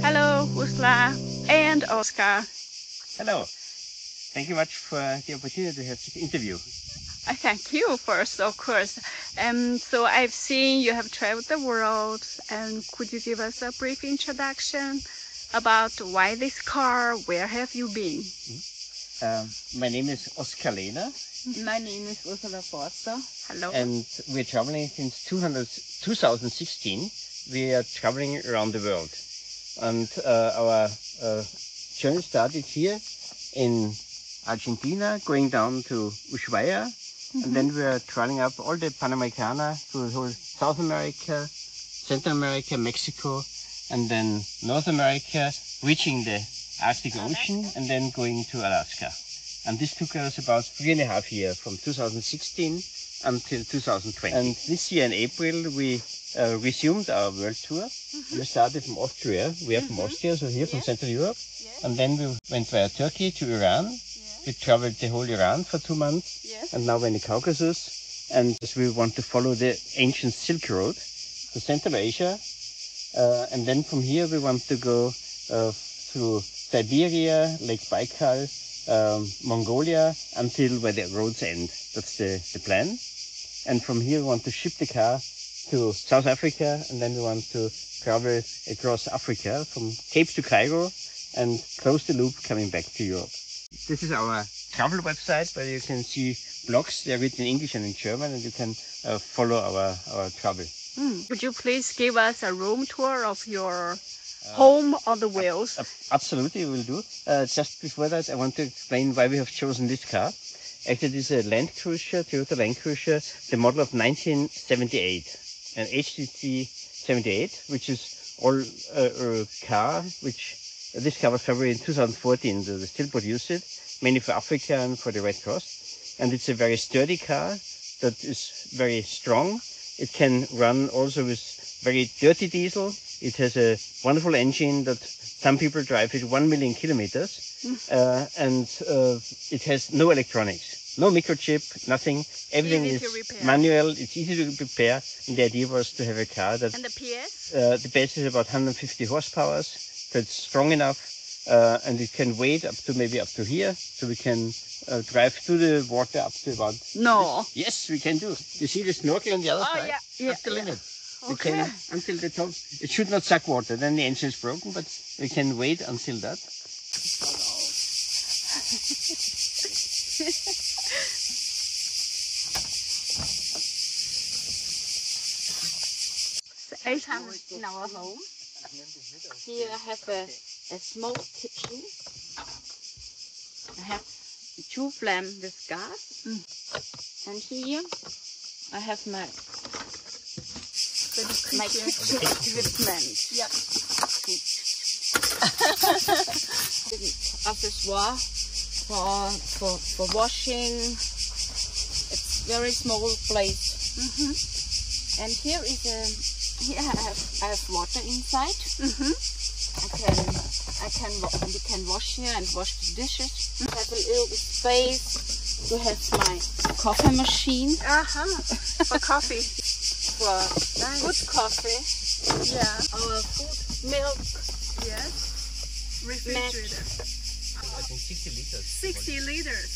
Hello, Ursula and Oskar. Hello. Thank you much for the opportunity to have this interview. I thank you first, of course. So I've seen you have traveled the world, and could you give us a brief introduction about why this car? Where have you been? My name is Oskar. My name is Ursula Forster. Hello. And we're traveling since 2016. We are traveling around the world. And our journey started here in Argentina, going down to Ushuaia. And then we are traveling up all the Panamericana to the whole South America, Central America, Mexico, and then North America, reaching the Arctic Ocean, and then going to Alaska. And this took us about 3.5 years, from 2016 until 2020. And this year in April, we resumed our world tour. We started from Austria. We are from Austria, so here from Central Europe. And then we went via Turkey to Iran. We traveled the whole Iran for 2 months. And now we're in the Caucasus. And we want to follow the ancient Silk Road to Central Asia. And then from here, we want to go through Siberia, Lake Baikal, Mongolia, until where the roads end. That's the plan. And from here, we want to ship the car to South Africa, and then we want to travel across Africa from Cape to Cairo and close the loop coming back to Europe. This is our travel website where you can see blogs. They're written in English and in German, and you can follow our travel. Would you please give us a room tour of your home on the wheels? Absolutely, we will do. Just before that, I want to explain why we have chosen this car. Actually, this is a Land Cruiser, Toyota Land Cruiser, the model of 1978, an HTC 78, which is all a car which this car was February in 2014. They still produce it, mainly for Africa and for the Red Cross. And it's a very sturdy car that is very strong. It can run also with very dirty diesel. It has a wonderful engine that some people drive it 1 million kilometers. And it has no electronics, no microchip, nothing. Everything is manual. It's easy to repair. And the idea was to have a car that... And the PS? The PS is about 150 horsepower. So it's strong enough, and it can weight up to here, so we can drive through the water up to about... No. Yes, we can do. You see the snorkel on the other side? Yeah. That's the limit. Okay. We can, until the top. It should not suck water, then the engine is broken, but we can wait until that. In our home. Here I have a small kitchen. I have 2 flames with gas. And here I have my kitchen equipment. Yeah. Accessoire for washing. It's very small place. And here is here I have water inside. We can wash here and wash the dishes. I have a little space to have my coffee machine. For coffee. For good coffee. Yeah. Our food, milk. Yes. Refrigerator. I think 60 liters. 60 liters.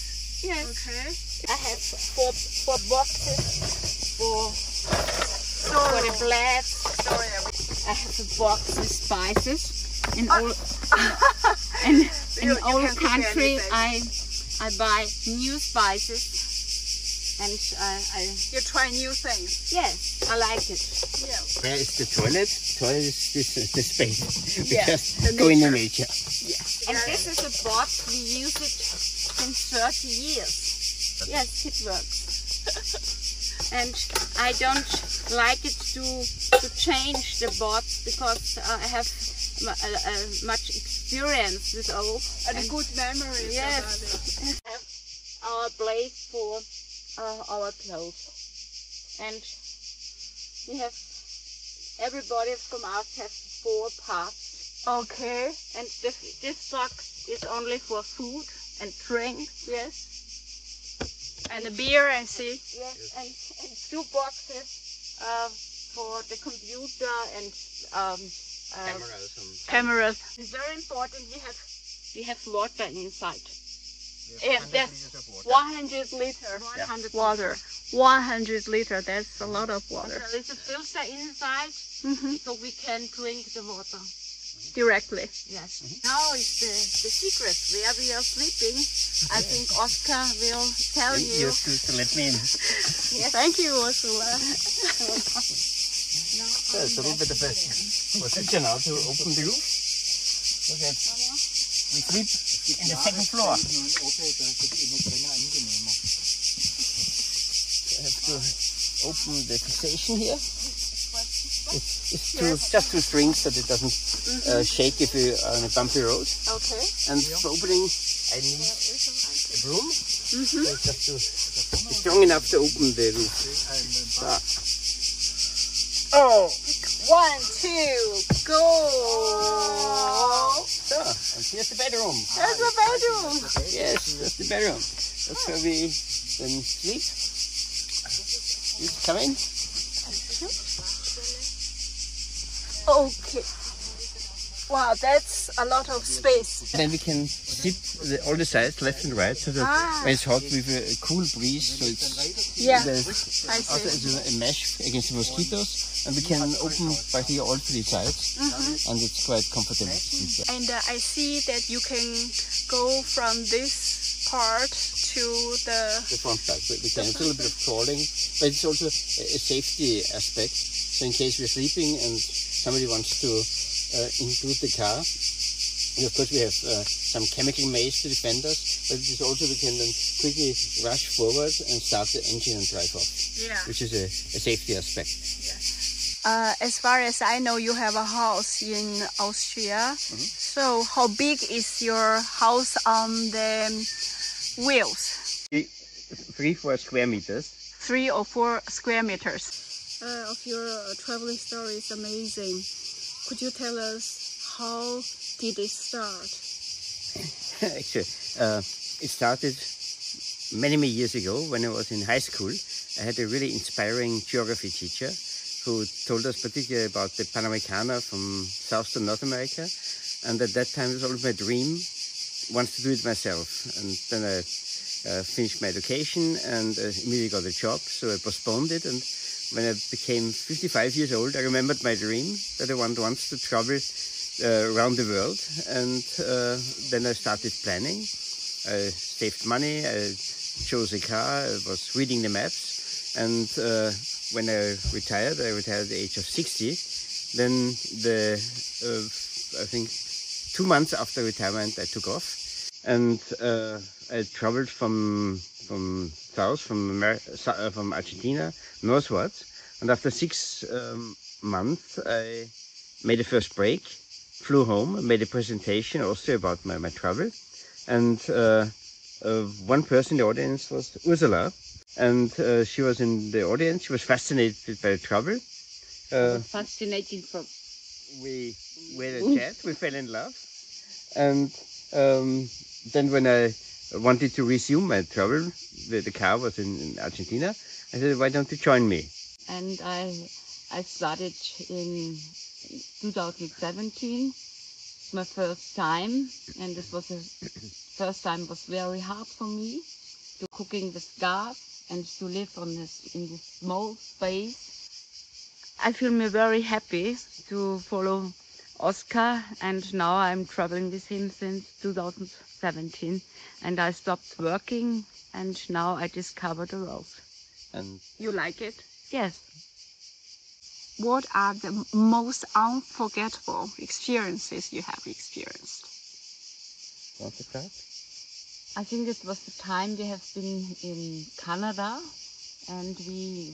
Yes. Okay. I have four boxes for the bread. I have a box with spices. In all country, I buy new spices. And you try new things. Yes, I like it. Yeah. Where is the toilet? Toilet is the space. We Yeah, just go in the nature. Yeah. And this is a box, we use it since 30 years. Yes, it works. And I don't like it to change the box because I have much experience with all. And good memories about it. We have our place for our clothes. And we have, everybody from us has 4 parts. Okay. And this box is only for food and drink. Yes. And the beer, I see. Yes, and 2 boxes for the computer and Cameras. it's very important we have water inside. There's 100 liters water. 100 liters. That's a lot of water. There is a filter inside, so we can drink the water Directly. Yes. Now is the secret where we are sleeping. I think Oskar will tell you. To let me in. Yes. Thank you, Ursula. So it's a little bit of a position now to open the roof. Okay. We sleep in the second floor. I have to open the fixation here. It's just two strings that it doesn't shake if you are on a bumpy road. Okay. And for opening, I need a broom. So just to be strong enough to open the roof. Oh, 1, 2, go! So, and here's the bedroom. There's a bedroom. Yes, that's the bedroom. That's where we then sleep. Please come in. Okay. Wow, that's a lot of space. Then we can zip all the sides, left and right, so that when it's hot, we have a cool breeze. So it's I also see. it's a mesh against the mosquitoes, and we can open by here all three sides, and it's quite comfortable to sleep there. And I see that you can go from this part to The front part, we can. It's a little bit of crawling, but it's also a safety aspect. So in case we're sleeping and somebody wants to intrude the car, and of course we have some chemical maze to defend us, but it is also we can then quickly rush forward and start the engine and drive off, which is a safety aspect. as far as I know, you have a house in Austria. So how big is your house on the wheels? 3-4 square meters. 3 or 4 square meters. Of your traveling story is amazing. Could you tell us how did it start? Actually, it started many years ago when I was in high school. I had a really inspiring geography teacher who told us particularly about the Panamericana from South to North America. And at that time it was always my dream once to do it myself. And then I finished my education and immediately got a job, so I postponed it. And when I became 55 years old, I remembered my dream that I want once to travel around the world. And then I started planning. I saved money, I chose a car, I was reading the maps. And when I retired at the age of 60. Then I think 2 months after retirement, I took off. And I traveled from Argentina northwards, and after 6 months I made a first break, flew home, made a presentation also about my travel, and one person in the audience was Ursula, and she was in the audience. She was fascinated by the travel. Fascinating from. We had a chat, we fell in love, and then when I wanted to resume my travel, the car was in Argentina, I said, why don't you join me? And I started in 2017. It's my first time, and this was the first time was very hard for me to cooking with gas and to live in this small space. I feel me very happy to follow Oskar, and now I'm traveling with him since 2017, and I stopped working, and now I discover the road. And You like it? Yes. What are the most unforgettable experiences you have experienced? want to start? I think it was the time we have been in Canada, and we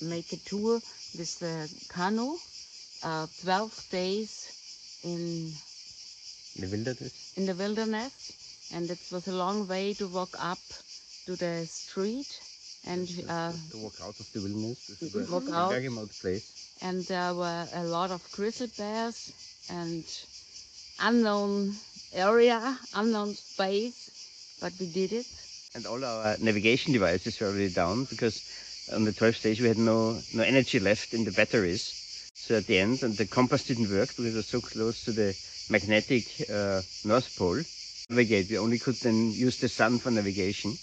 make a tour with the canoe, 12 days in The wilderness? the wilderness, and it was a long way to walk up to the street and to walk out of the wilderness. This is walk a out. very remote place. And there were a lot of grizzly bears and unknown area, unknown space, but we did it. And all our navigation devices were already down because on the 12th stage we had no energy left in the batteries. So at the end, and the compass didn't work because it was so close to the magnetic North Pole. Navigate. We only could then use the sun for navigation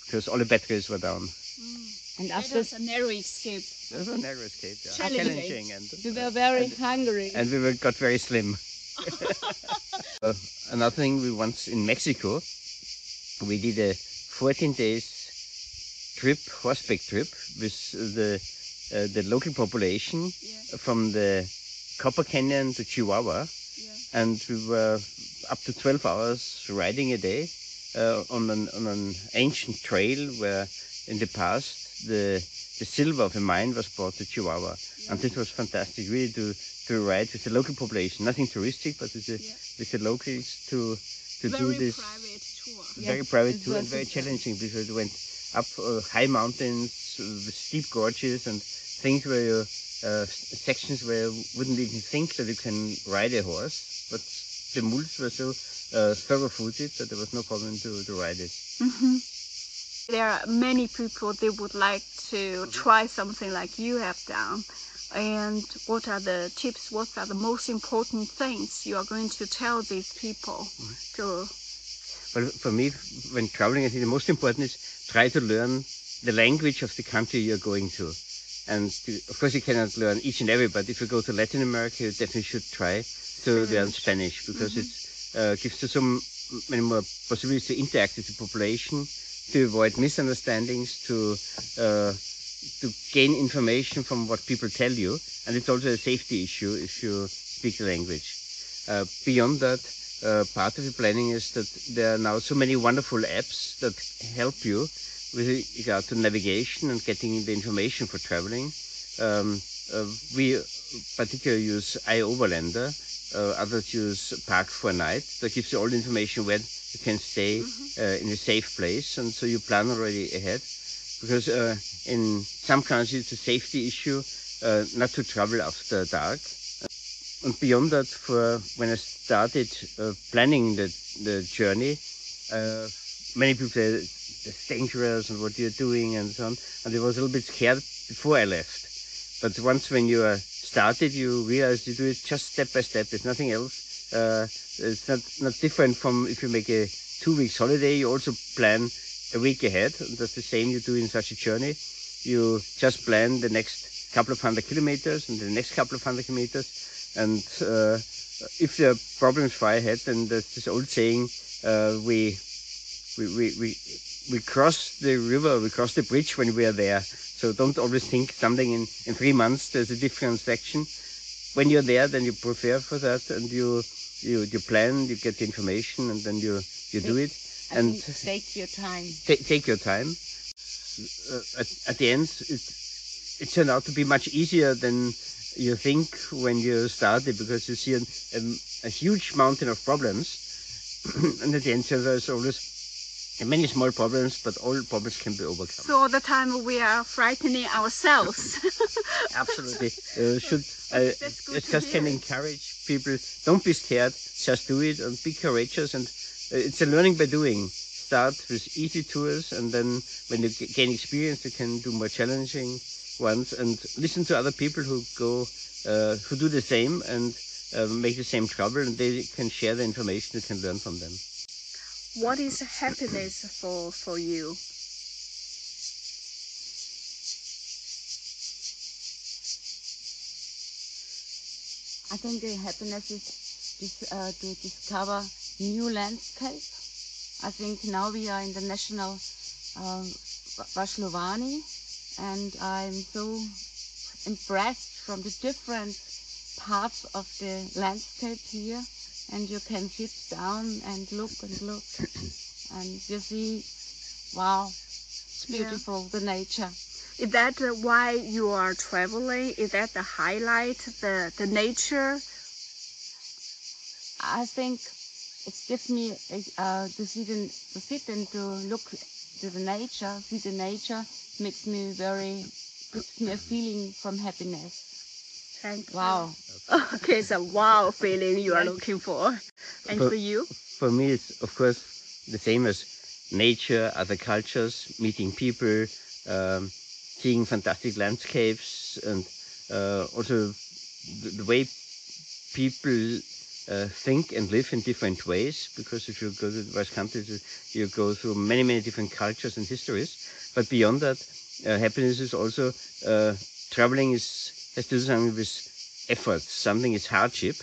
because all the batteries were down. And That after was a narrow escape. That was a narrow escape, yeah. Challenging. And we were very hungry. and we got very slim. Another thing, we once in Mexico, we did a 14 days trip, horseback trip, with the local population from the Copper Canyon to Chihuahua, and we were up to 12 hours riding a day on an ancient trail where in the past the silver of a mine was brought to Chihuahua, and this was fantastic, really to ride with the local population, nothing touristic, but with the locals to do this Private tour. very private tour, and very challenging because it went up high mountains with steep gorges and things where you sections where you wouldn't even think that you can ride a horse, but the mules were so thorough-footed that there was no problem to ride it. Mm-hmm. There are many people they would like to try something like you have done. And what are the tips? What are the most important things you are going to tell these people? Well, for me, when traveling, I think the most important is try to learn the language of the country you're going to. And of course, you cannot learn each and every, but if you go to Latin America, you definitely should try to learn Spanish because it gives you so many more possibilities to interact with the population, to avoid misunderstandings, to gain information from what people tell you, and it's also a safety issue if you speak the language. Beyond that, part of the planning is that there are now so many wonderful apps that help you with regard to navigation and getting the information for traveling. We particularly use iOverlander, others use Park4Night. That gives you all the information where you can stay in a safe place, and so you plan already ahead. Because in some countries it's a safety issue not to travel after dark. And beyond that, when I started planning the journey, many people said it's dangerous and what you're doing and so on, and I was a little bit scared before I left. But once when you are started, you realize you do it just step by step. There's nothing else. It's not different from if you make a 2 weeks holiday. You also plan a week ahead, and that's the same you do in such a journey. You just plan the next couple of 100 kilometers and the next couple of 100 kilometers, and if there are problems far ahead, then there's this old saying, we cross the river, we cross the bridge when we are there. So don't always think something in 3 months there's a different section. When you're there, then you prepare for that, and you plan, you get the information, and then you do it. And take your time. Take your time. At the end, it turned out to be much easier than you think when you started, because you see a huge mountain of problems, and at the end there's always many small problems, but all problems can be overcome. So all the time we are frightening ourselves. Absolutely. Just can encourage people, don't be scared, just do it and be courageous. And it's a learning by doing. Start with easy tours, and then when you gain experience, you can do more challenging ones, and listen to other people who do the same and make the same trouble, and they can share the information. You can learn from them. What is happiness for you? I think the happiness is to discover new landscape. I think now we are in the national Vaslovani, and I'm so impressed from the different parts of the landscape here. And you can sit down and look, and you see, wow, it's beautiful, the nature. Is that why you are traveling? Is that the highlight, the nature? I think it gives me to sit and to look to the nature, see the nature, gives me a feeling from happiness. Thank you. Wow. Okay, it's a wow feeling you are looking for. And for you? For me, it's of course the same as nature, other cultures, meeting people, seeing fantastic landscapes, and also the way people think and live in different ways, because if you go to various countries, you go through many, many different cultures and histories. But beyond that, happiness is also, traveling has to do something with effort. Something is hardship,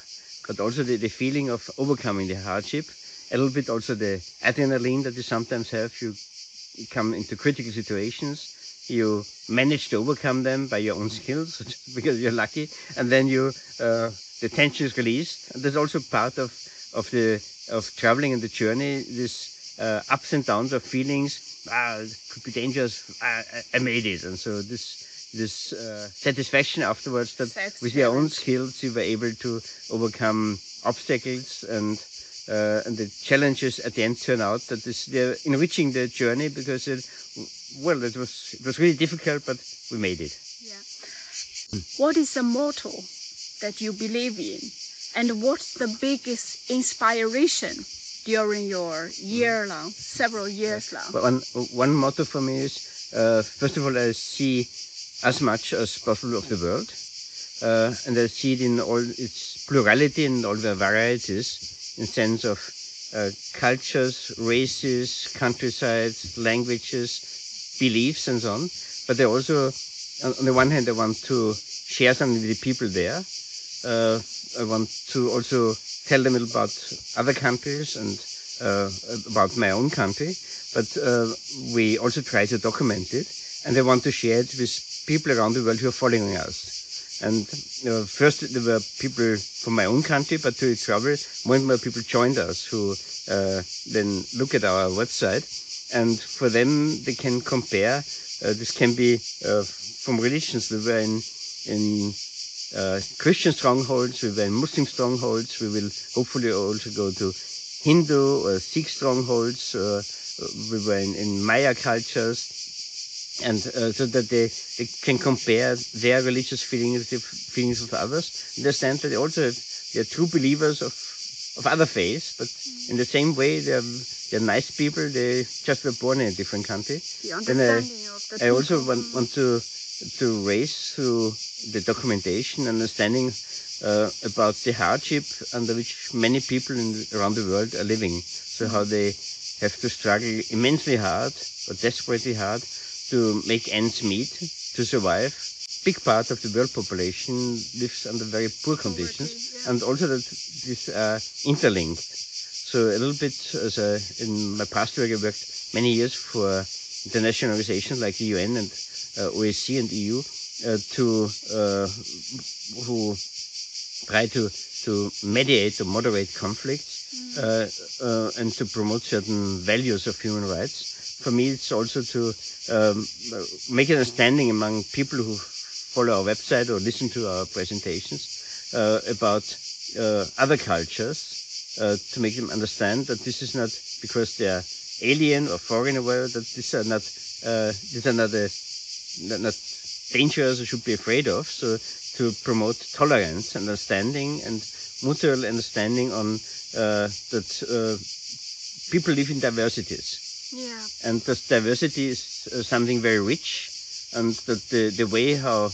but also the feeling of overcoming the hardship. A little bit also the adrenaline that you sometimes have. You come into critical situations, you manage to overcome them by your own skills because you're lucky, and then the tension is released. And that's also part of traveling and the journey. This ups and downs of feelings. It could be dangerous. I made it, and so this satisfaction afterwards that with your own skills you were able to overcome obstacles, and the challenges at the end turn out that they're enriching the journey, because it was really difficult, but we made it. Yeah. What is the motto that you believe in, and what's the biggest inspiration during your several years long? One motto for me is, first of all, I see as much as possible of the world, and I see it in all its plurality and all the varieties, in sense of cultures, races, countrysides, languages, beliefs, and so on. But I also, on the one hand, I want to share something with the people there. I want to also tell them about other countries and about my own country. But we also try to document it, and I want to share it with people around the world who are following us. And first there were people from my own country, but to travel, more and more people joined us who then look at our website, and for them they can compare. This can be from religions. We were in Christian strongholds, we were in Muslim strongholds. We will hopefully also go to Hindu or Sikh strongholds. We were in Maya cultures. And so that they can compare their religious feelings with the feelings of others. Understand that they are true believers of other faiths, but in the same way they're nice people. They just were born in a different country. The understanding of the I also want to raise through the documentation understanding about the hardship under which many people around the world are living. So how they have to struggle immensely hard or desperately hard to make ends meet, to survive. Big part of the world population lives under very poor conditions, and also that these are interlinked. So a little bit, in my past work, I worked many years for international organizations like the UN and OSCE and EU, who try to mediate or moderate conflicts, and to promote certain values of human rights. For me, it's also to make an understanding among people who follow our website or listen to our presentations about other cultures, to make them understand that this is not because they are alien or foreign or whatever, that these are not dangerous or should be afraid of. So to promote tolerance, understanding, and mutual understanding on that people live in diversities. Yeah. And that diversity is something very rich, and that the way how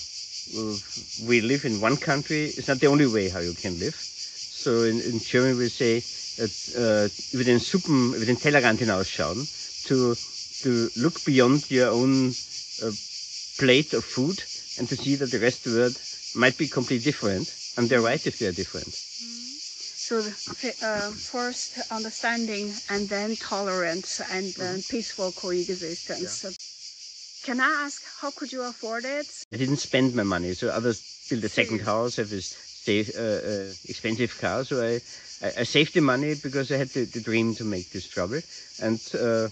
we live in one country is not the only way how you can live. So in German we say that über den Tellerrand hinausschauen, to look beyond your own plate of food and to see that the rest of the world might be completely different, and they're right if they're different. So first understanding, and then tolerance, and then peaceful coexistence. Yeah. Can I ask, how could you afford it? I didn't spend my money, so others build a second house, have this expensive car. So I saved the money because I had the dream to make this travel. And so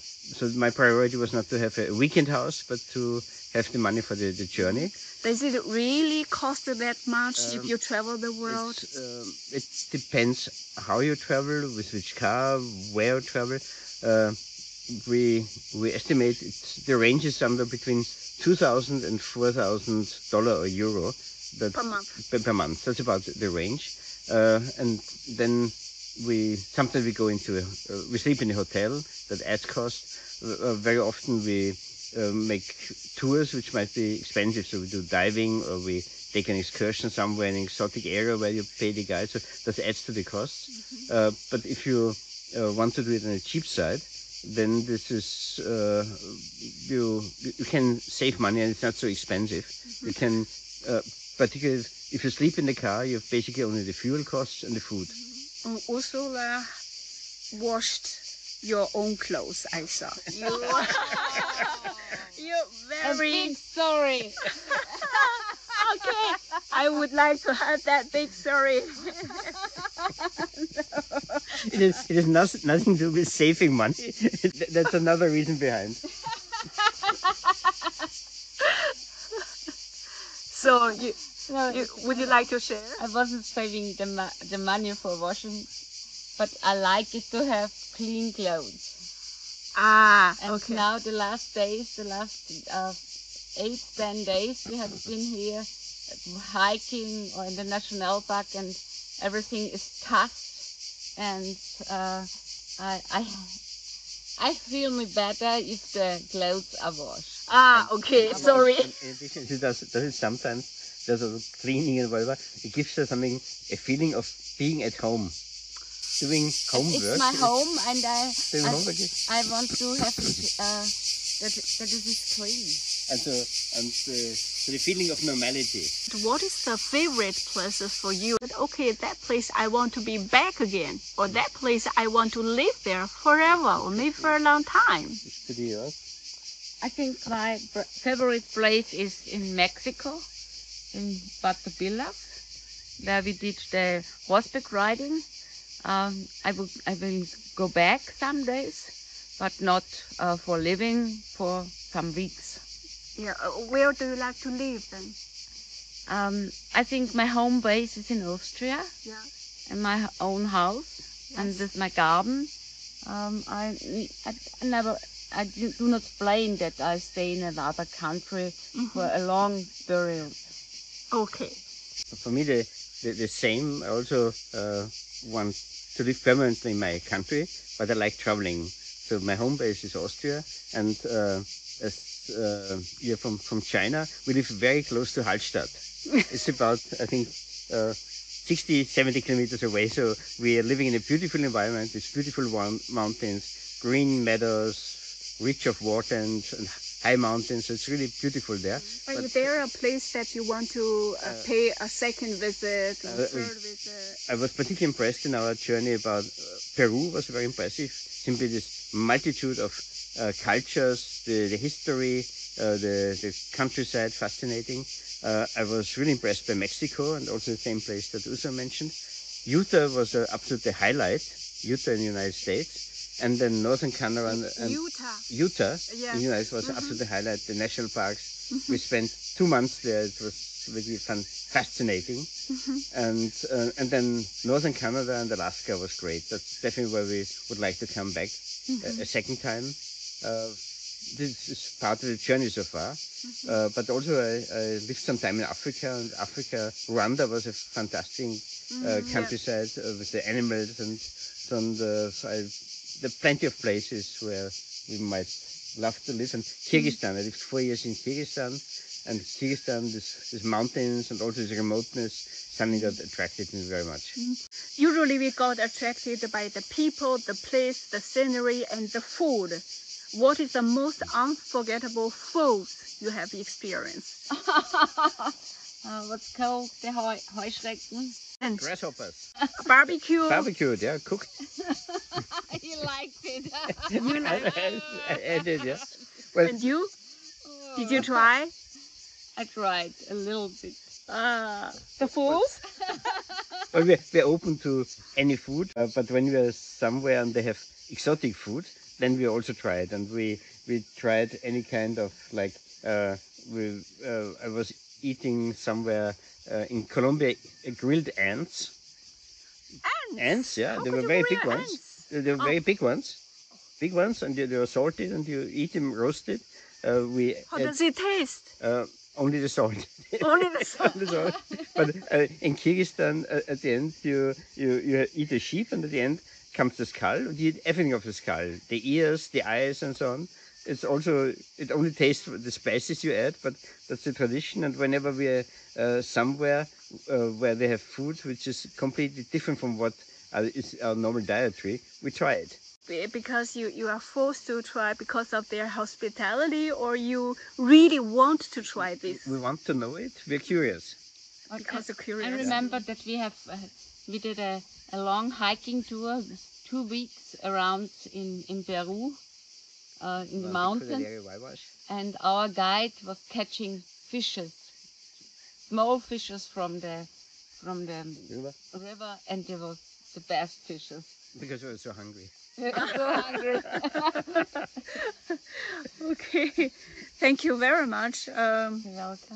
my priority was not to have a weekend house, but to have the money for the journey. Does it really cost that much if you travel the world? It depends how you travel, with which car, where you travel. We estimate the range is somewhere between $2,000 and $4,000 or euro. Per month. Per month. That's about the range. And then sometimes we go we sleep in a hotel that adds cost. very often we make tours which might be expensive. So we do diving, or we take an excursion somewhere in an exotic area where you pay the guide. So that adds to the cost. But if you want to do it on a cheap side, then this is you can save money, and it's not so expensive. You can particularly if you sleep in the car, you have basically only the fuel costs and the food. Ursula washed your own clothes, I saw. You're very... A big story. Okay, I would like to have that big story. It is nothing to do with saving money. That's another reason behind. So would you like to share? I wasn't saving the money for washing, but I like it to have clean clothes. And Okay. now the last 8-10 days, we have been here hiking or in the national park, and everything is touched. And I feel me better if the clothes are washed. Okay, sorry. In addition, it does it sometimes. There's a cleaning and whatever. It gives us a feeling of being at home, doing homework. It's my home, and I want to have that it is clean. And the feeling of normality. What is the favorite places for you? Okay, that place I want to be back again, or that place I want to live there forever, or maybe for a long time. To the earth. I think my favorite place is in Mexico, in Batopilas, where we did the horseback riding. I will go back some days, but not for living, for some weeks. Yeah, where do you like to live then? I think my home base is in Austria, Yeah. in my own house, and with my garden. I do not plan that I stay in another country for a long period. Okay. For me, the same. I also want to live permanently in my country, but I like traveling. So my home base is Austria, and as you're from China, we live very close to Hallstatt. It's about, I think, 60, 70 kilometers away. So we are living in a beautiful environment with beautiful mountains, green meadows, rich of water and high mountains. So it's really beautiful there. But is there a place that you want to pay a second visit or third visit? I was particularly impressed in our journey about Peru. Was very impressive. Simply this multitude of cultures, the history, the countryside, fascinating. I was really impressed by Mexico, and also the same place that Ursula mentioned. Utah was absolutely highlight. Utah in the United States, and then Northern Canada and Utah Yeah. in the United States was absolutely highlight. The national parks. We spent 2 months there. It was really fascinating. And then Northern Canada and Alaska was great. That's definitely where we would like to come back a second time. This is part of the journey so far. But also I lived some time in Africa, and Rwanda was a fantastic countryside with the animals, and there are plenty of places where we might love to live. And Kyrgyzstan, I lived 4 years in Kyrgyzstan, and Kyrgyzstan, this mountains and also this remoteness, something that attracted me very much. Usually we got attracted by the people, the place, the scenery, and the food. What is the most unforgettable food you have experienced? What's called the Heuschrecken. And Grasshoppers. barbecue. Barbecued, yeah, cooked. You liked it. I did, yeah. Well, And you? Did you try? I tried a little bit. The foods? well, we're open to any food, but when we are somewhere and they have exotic food, then we also try it. And we tried any kind of, like, I was eating somewhere in Colombia grilled ants. Ants, yeah. How They could were you very grill big ones. ants? They were very big ones. Big ones, and they were salted, and you eat them roasted. How does it taste? Only the salt. Only the salt. Only the salt. But in Kyrgyzstan, at the end, you eat a sheep, and at the end comes the skull, and you eat everything of the skull, the ears, the eyes, and so on. It's also, it only tastes the spices you add, but that's the tradition. And whenever we're somewhere where they have food which is completely different from what is our normal dietary, we try it. Because you are forced to try because of their hospitality, or you really want to try this? We want to know it. We're curious. Because of curious. I remember that we did a long hiking tour, 2 weeks around in Peru, in the mountains, and our guide was catching fishes, small fishes from the river, and they were the best fishes. Because we were so hungry. We were so hungry. Okay, thank you very much. You're welcome.